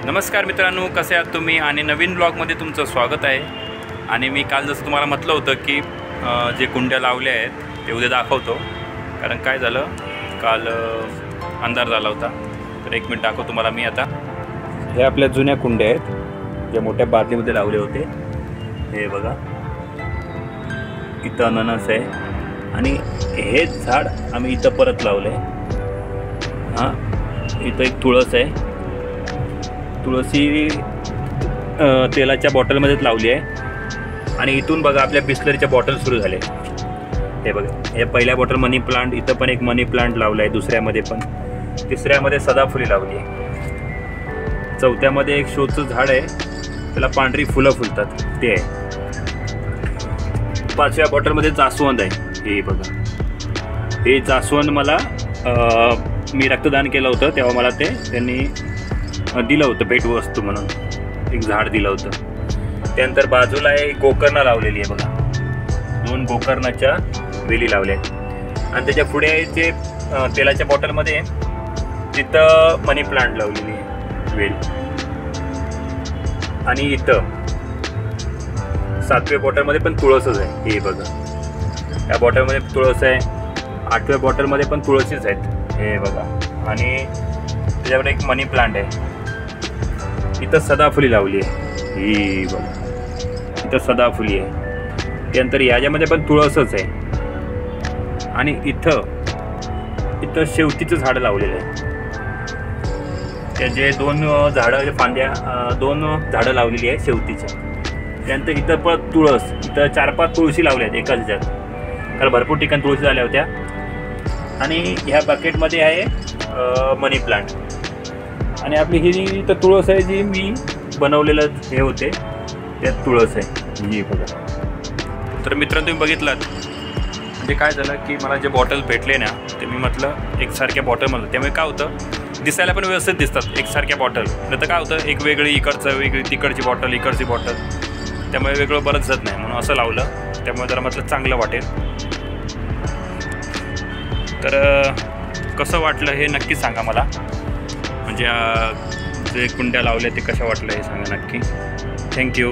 नमस्कार मित्रांनो, कसे आहात तुम्ही? आणि नवीन ब्लॉगमध्ये तुमचं स्वागत आहे। आणि मी काल जसं तुम्हाला म्हटलं होतं की जे कुंड्या लावल्या आहेत ते उद्या दाखवतो, कारण काय झालं काल अंधार झाला होता। तर एक मिनिट दाखवतो तुम्हाला मी आता। हे आपल्या जुन्या कुंड्या आहेत जे मोठ्या बादलीमध्ये लावले होते। हे बघा, इथं अननस आहे आणि हे झाड आम्ही इथं परत लावलं आहे। हां, इथं एक तुळस आहे। तुळसी तेलाच्या बॉटलमध्येच लावली आहे। आणि इथून बघा आपल्या बिस्लरीच्या बॉटल सुरू झाले। हे बघा, हे पहिल्या बॉटल मनी प्लांट, इथं पण एक मनी प्लांट लावला आहे, दुसऱ्यामध्ये पण, तिसऱ्यामध्ये सदाफुली लावली आहे, चौथ्यामध्ये एक शोचं झाड आहे, त्याला पांढरी फुलं फुलतात ते आहे, पाचव्या बॉटलमध्ये जास्वंद आहे। हे बघा, हे जास्वंद मला मी रक्तदान केलं होतं तेव्हा मला ते त्यांनी दिलं होतं भेटवस्तू म्हणून, एक झाड दिलं होतं। त्यानंतर बाजूला एक गोकर्णा लावलेली आहे बघा, 2 गोकर्णाच्या वेली लावल्या आहेत। आणि त्याच्या पुढे जे तेलाच्या बॉटलमध्ये तिथं मनी प्लांट लावलेली आहे वेल। आणि इथं 7व्या बॉटलमध्ये पण तुळसच आहे। हे बघा, या बॉटलमध्ये तुळस आहे, 8व्या बॉटलमध्ये पण तुळशीच आहेत। हे बघा, आणि त्याच्यावर एक मनी प्लांट आहे। इथं सदाफुली लावली आहे। ही बघा, इथं सदाफुली आहे। त्यानंतर याच्यामध्ये पण तुळसच आहे। आणि इथं शेवतीचं झाड लावलेलं आहे। त्याचे 2 झाडं फांद्या, 2 झाडं लावलेली आहे शेवतीच्या। त्यानंतर इथं पण तुळस, इथं 4-5 तुळशी लावल्या आहेत एकाच ह्याच्यात, कारण भरपूर ठिकाणी तुळशी झाल्या होत्या। आणि ह्या बकेटमध्ये आहे मनी प्लांट। आणि आपली ही तर तुळस आहे जी मी बनवलेलं हे होते, त्यात तुळस आहे। ही बघा। तर मित्रांनो, तुम्ही बघितलात म्हणजे काय झालं की मला जे बॉटल भेटले ना ते मी म्हटलं एकसारख्या बॉटलमध्ये, त्यामुळे काय होतं दिसायला पण व्यवस्थित दिसतात एकसारख्या बॉटल। नाही तर काय होतं एक वेगळी इकडचं, वेगळी तिकडची बॉटल, इकडची बॉटल, त्यामुळे वेगळं बरंच जात नाही, म्हणून असं लावलं। त्यामुळे जरा म्हटलं चांगलं वाटेल। तर कसं वाटलं हे नक्की सांगा मला, म्हणजे जे कुंड्या लावल्या ते कशा वाटलं हे सांगा नक्की। थँक्यू।